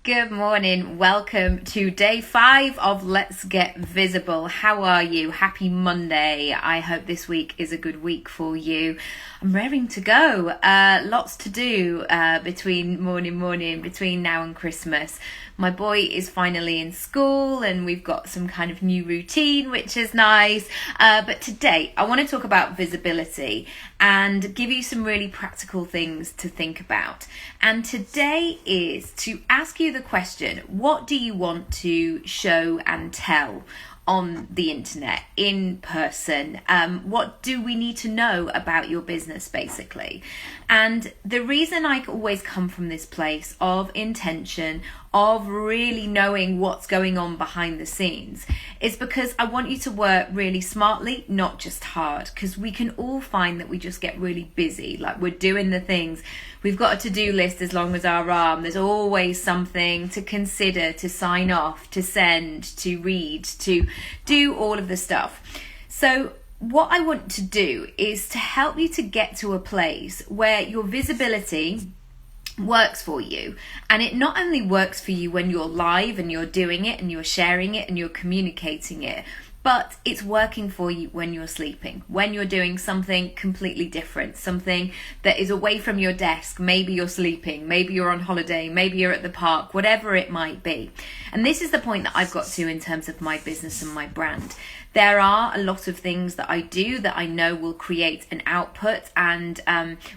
Good morning. Welcome to day 5 of Let's Get Visible. How are you? Happy Monday. I hope this week is a good week for you. I'm raring to go. Lots to do between now and Christmas. My boy is finally in school and we've got some kind of new routine, which is nice. But today I want to talk about visibility and give you some really practical things to think about. And today is to ask you the question, what do you want to show and tell on the internet, in person? What do we need to know about your business, basically? And the reason I always come from this place of intention, of really knowing what's going on behind the scenes, is because I want you to work really smartly, not just hard, because we can all find that we just get really busy, like we're doing the things. We've got a to-do list as long as our arm. There's always something to consider, to sign off, to send, to read, to do all of the stuff. So what I want to do is to help you to get to a place where your visibility works for you, and it not only works for you when you're live and you're doing it and you're sharing it and you're communicating it, but it's working for you when you're sleeping, when you're doing something completely different, something that is away from your desk. Maybe you're sleeping, maybe you're on holiday, maybe you're at the park, whatever it might be. And this is the point that I've got to in terms of my business and my brand. There are a lot of things that I do that I know will create an output and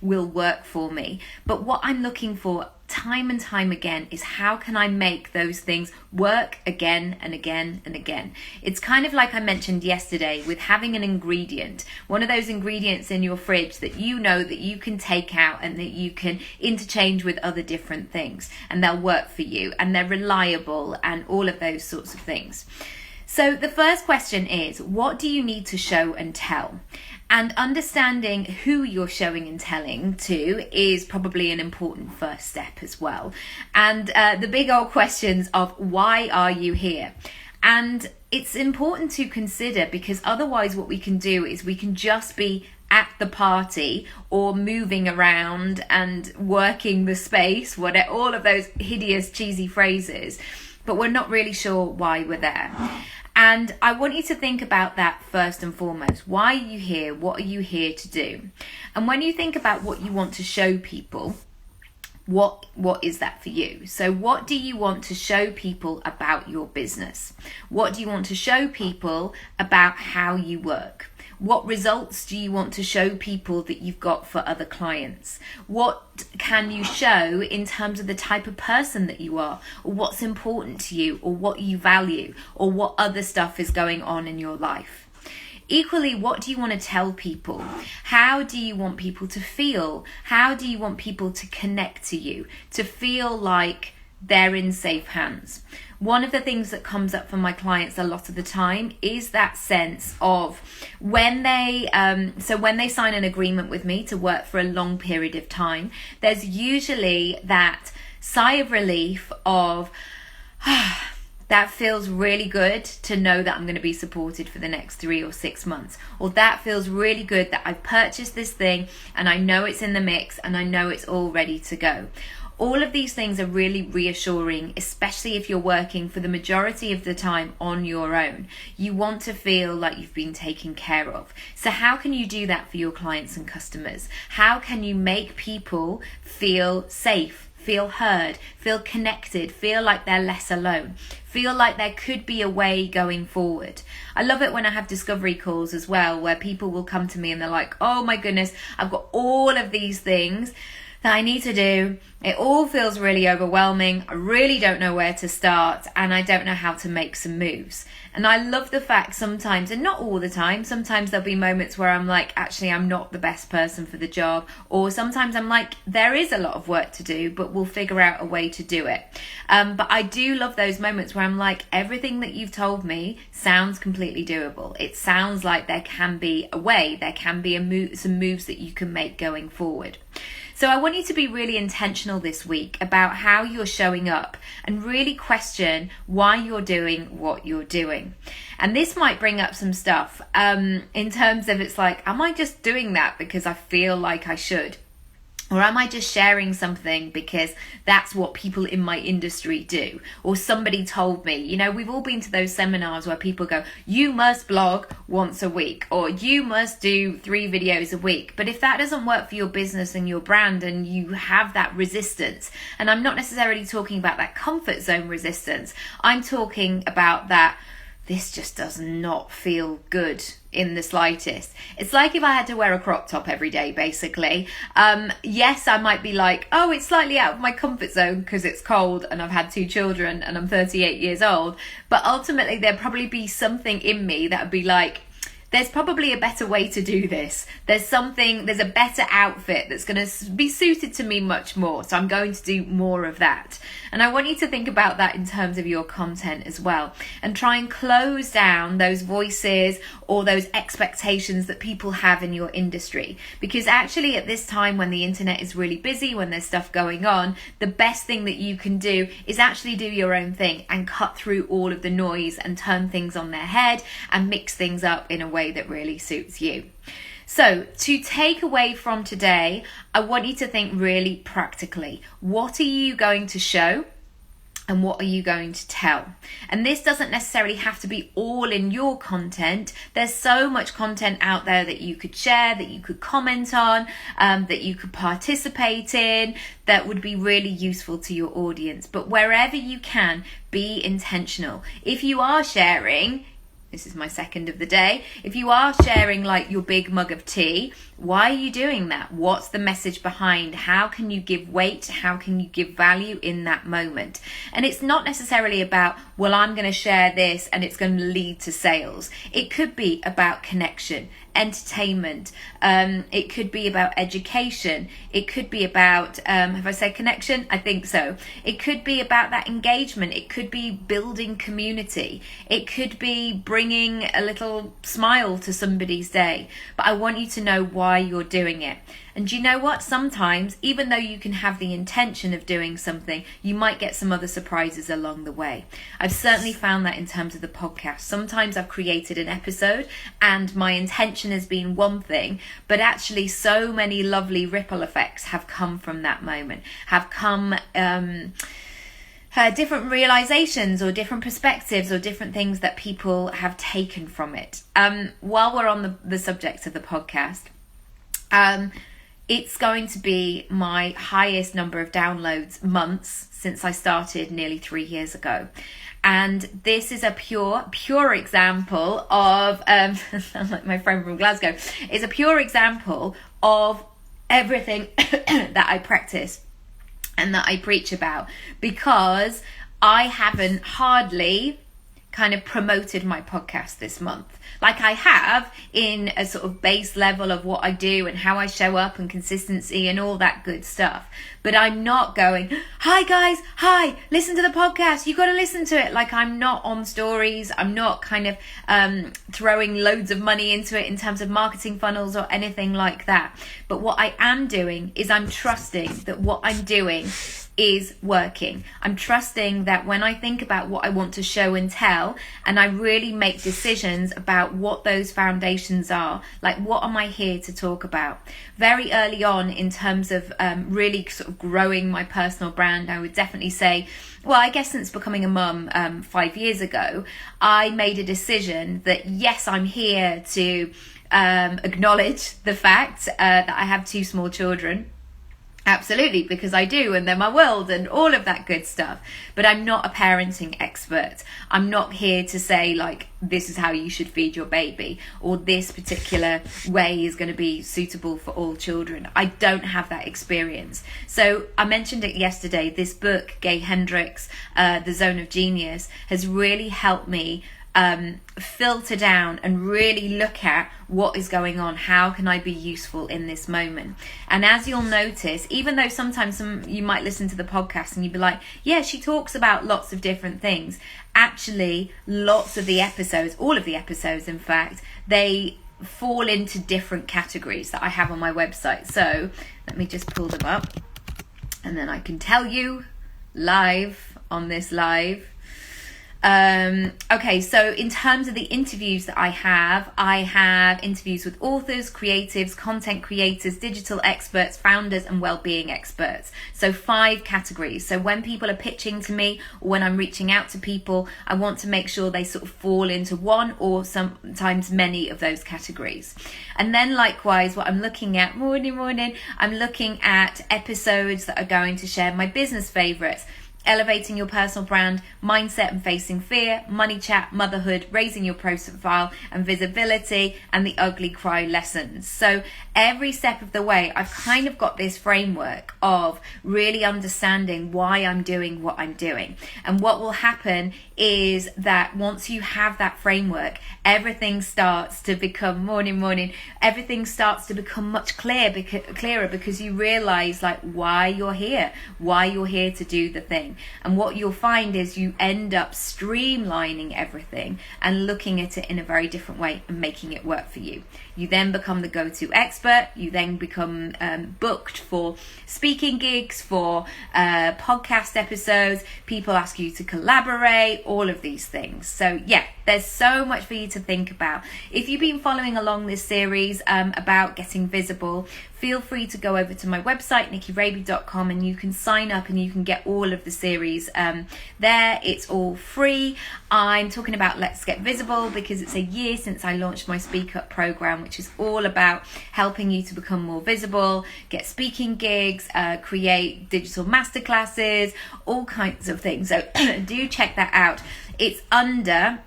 will work for me. But what I'm looking for time and time again is how can I make those things work again and again and again. It's kind of like I mentioned yesterday with having an ingredient, one of those ingredients in your fridge that you know that you can take out and that you can interchange with other different things, and they'll work for you and they're reliable and all of those sorts of things. So the first question is, what do you need to show and tell? And understanding who you're showing and telling to is probably an important first step as well. And the big old questions of why are you here? And it's important to consider, because otherwise what we can do is we can just be at the party or moving around and working the space, whatever, all of those hideous cheesy phrases, but we're not really sure why we're there. And I want you to think about that first and foremost. Why are you here? What are you here to do? And when you think about what you want to show people, what is that for you? So what do you want to show people about your business? What do you want to show people about how you work? What results do you want to show people that you've got for other clients? What can you show in terms of the type of person that you are, or what's important to you, or what you value, or what other stuff is going on in your life? Equally, what do you want to tell people? How do you want people to feel? How do you want people to connect to you, to feel like they're in safe hands? One of the things that comes up for my clients a lot of the time is that sense of when they sign an agreement with me to work for a long period of time, there's usually that sigh of relief of, that feels really good to know that I'm going to be supported for the next 3 or 6 months. Or that feels really good that I've purchased this thing and I know it's in the mix and I know it's all ready to go. All of these things are really reassuring, especially if you're working for the majority of the time on your own. You want to feel like you've been taken care of. So how can you do that for your clients and customers? How can you make people feel safe, feel heard, feel connected, feel like they're less alone, feel like there could be a way going forward? I love it when I have discovery calls as well, where people will come to me and they're like, oh my goodness, I've got all of these things that I need to do. It all feels really overwhelming. I really don't know where to start and I don't know how to make some moves. And I love the fact sometimes, and not all the time, sometimes there'll be moments where I'm like, actually, I'm not the best person for the job. Or sometimes I'm like, there is a lot of work to do, but we'll figure out a way to do it. But I do love those moments where I'm like, everything that you've told me sounds completely doable. It sounds like there can be a way, there can be some moves that you can make going forward. So I want you to be really intentional this week about how you're showing up and really question why you're doing what you're doing. And this might bring up some stuff in terms of, it's like, am I just doing that because I feel like I should? Or am I just sharing something because that's what people in my industry do? Or somebody told me, you know, we've all been to those seminars where people go, you must blog once a week, or you must do 3 videos a week. But if that doesn't work for your business and your brand, and you have that resistance, and I'm not necessarily talking about that comfort zone resistance, I'm talking about that this just does not feel good in the slightest. It's like if I had to wear a crop top every day, basically. Yes, I might be like, oh, it's slightly out of my comfort zone because it's cold and I've had 2 children and I'm 38 years old. But ultimately, there'd probably be something in me that would be like, there's probably a better way to do this. There's a better outfit that's going to be suited to me much more. So I'm going to do more of that. And I want you to think about that in terms of your content as well. And try and close down those voices or those expectations that people have in your industry. Because actually at this time when the internet is really busy, when there's stuff going on, the best thing that you can do is actually do your own thing and cut through all of the noise and turn things on their head and mix things up in a way that really suits you. So to take away from today, I want you to think really practically. What are you going to show? And what are you going to tell? And this doesn't necessarily have to be all in your content. There's so much content out there that you could share, that you could comment on, that you could participate in, that would be really useful to your audience. But wherever you can, be intentional. If you are sharing, this is my second of the day, if you are sharing like your big mug of tea, why are you doing that? What's the message behind? How can you give weight? How can you give value in that moment? And it's not necessarily about, well, I'm going to share this and it's going to lead to sales. It could be about connection, entertainment. It could be about education. It could be about, have I said connection? I think so. It could be about that engagement. It could be building community. It could be bringing a little smile to somebody's day. But I want you to know why you're doing it. And you know what? Sometimes, even though you can have the intention of doing something, you might get some other surprises along the way. I've certainly found that in terms of the podcast. Sometimes I've created an episode and my intention has been one thing, but actually so many lovely ripple effects have come from that moment, have come different realizations or different perspectives or different things that people have taken from it. While we're on the subject of the podcast, it's going to be my highest number of downloads months since I started nearly 3 years ago. And this is a pure example of, like my friend from Glasgow, is a pure example of everything that I practice and that I preach about, because I haven't hardly kind of promoted my podcast this month. Like I have in a sort of base level of what I do and how I show up and consistency and all that good stuff. But I'm not going, hi guys, hi, listen to the podcast, you got to listen to it. Like I'm not on stories. I'm not kind of throwing loads of money into it in terms of marketing funnels or anything like that. But what I am doing is I'm trusting that what I'm doing is working. I'm trusting that when I think about what I want to show and tell, and I really make decisions about what those foundations are, like what am I here to talk about? Very early on in terms of really sort of growing my personal brand, I would definitely say, well, I guess since becoming a mum 5 years ago, I made a decision that yes, I'm here to acknowledge the fact that I have 2 small children. Absolutely, because I do, and they're my world and all of that good stuff. But I'm not a parenting expert. I'm not here to say like, this is how you should feed your baby, or this particular way is going to be suitable for all children. I don't have that experience. So I mentioned it yesterday, this book, Gay Hendricks, The Zone of Genius, has really helped me filter down and really look at what is going on. How can I be useful in this moment? And as you'll notice, even though sometimes you might listen to the podcast and you'd be like, yeah, she talks about lots of different things. Actually, lots of the episodes, all of the episodes, in fact, they fall into different categories that I have on my website. So let me just pull them up and then I can tell you live on this live. Okay, so in terms of the interviews that I have interviews with authors, creatives, content creators, digital experts, founders, and well-being experts. So 5 categories. So when people are pitching to me, or when I'm reaching out to people, I want to make sure they sort of fall into one or sometimes many of those categories. And then likewise, what I'm looking at, I'm looking at episodes that are going to share my business favorites: elevating your personal brand, mindset and facing fear, money chat, motherhood, raising your profile and visibility, and the ugly cry lessons. So every step of the way, I've kind of got this framework of really understanding why I'm doing what I'm doing. And what will happen is that once you have that framework, everything starts to become everything starts to become much clearer, because you realize like why you're here to do the thing. And what you'll find is you end up streamlining everything and looking at it in a very different way and making it work for you. You then become the go-to expert. You then become booked for speaking gigs, for podcast episodes. People ask you to collaborate, all of these things. So yeah, there's so much for you to think about. If you've been following along this series about getting visible, feel free to go over to my website, nikkiraby.com, and you can sign up and you can get all of the series there. It's all free. I'm talking about Let's Get Visible because it's a year since I launched my Speak Up program, which is all about helping you to become more visible, get speaking gigs, create digital masterclasses, all kinds of things. So do check that out. It's under...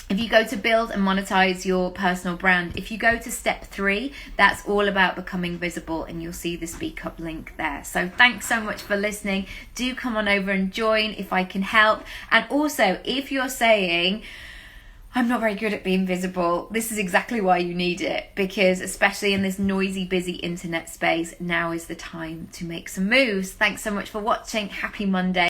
If you go to build and monetize your personal brand, if you go to step 3, that's all about becoming visible, and you'll see the Speak Up link there. So thanks so much for listening. Do come on over and join if I can help. And also, if you're saying, I'm not very good at being visible, this is exactly why you need it, because especially in this noisy, busy internet space, now is the time to make some moves. Thanks so much for watching. Happy Monday.